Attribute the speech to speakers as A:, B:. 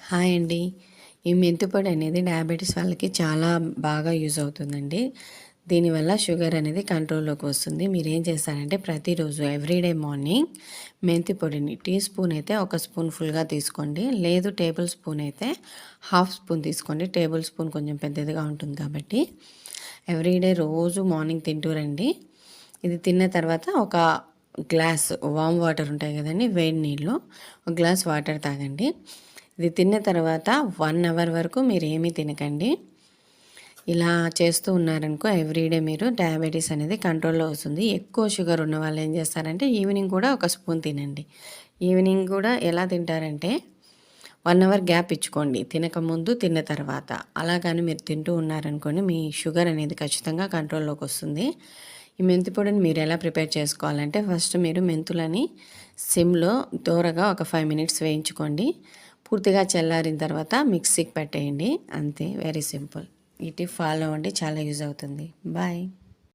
A: Hi అండి. ఈ మెంతి పొడి అనేది డయాబెటీస్ వాళ్ళకి చాలా బాగా యూజ్ అవుతుందండి. దీనివల్ల షుగర్ అనేది కంట్రోల్‌లోకి వస్తుంది. మీరేం చేస్తారంటే ప్రతిరోజు ఎవ్రీడే మార్నింగ్ మెంతి పొడిని టీ స్పూన్ అయితే ఒక స్పూన్ ఫుల్‌గా తీసుకోండి. లేదు టేబుల్ స్పూన్ అయితే హాఫ్ స్పూన్ తీసుకోండి. టేబుల్ స్పూన్ కొంచెం పెద్దదిగా ఉంటుంది కాబట్టి ఎవ్రీడే రోజు మార్నింగ్ తింటూ రండి. ఇది తిన్న తర్వాత ఒక గ్లాస్ వామ్ వాటర్ ఉంటాయి కదండీ! వేడి నీళ్ళు ఒక గ్లాస్ వాటర్ తాగండి. ఇది తిన్న తర్వాత 1 అవర్ వరకు మీరు ఏమీ తినకండి. ఇలా చేస్తూ ఉన్నారనుకో ఎవ్రీడే మీరు డయాబెటీస్ అనేది కంట్రోల్‌లో వస్తుంది. ఎక్కువ షుగర్ ఉన్న వాళ్ళు ఏం చేస్తారంటే ఈవినింగ్ కూడా ఒక స్పూన్ తినండి. ఈవినింగ్ కూడా ఎలా తింటారంటే 1 అవర్ గ్యాప్ ఇచ్చుకోండి. తినకముందు, తిన్న తర్వాత. అలా కానీ మీరు తింటూ ఉన్నారనుకోండి మీ షుగర్ అనేది ఖచ్చితంగా కంట్రోల్‌లోకి వస్తుంది. ఈ మెంతి పొడిని మీరు ఎలా ప్రిపేర్ చేసుకోవాలంటే ఫస్ట్ మీరు మెంతులని సిమ్‌లో దోరగా ఒక 5 మినిట్స్ వేయించుకోండి. పూర్తిగా చల్లారిన తర్వాత మిక్సీకి పెట్టేయండి. అంతే, వెరీ సింపుల్. ఈ టిప్ ఫాలో అవ్వండి, చాలా యూజ్ అవుతుంది. బాయ్.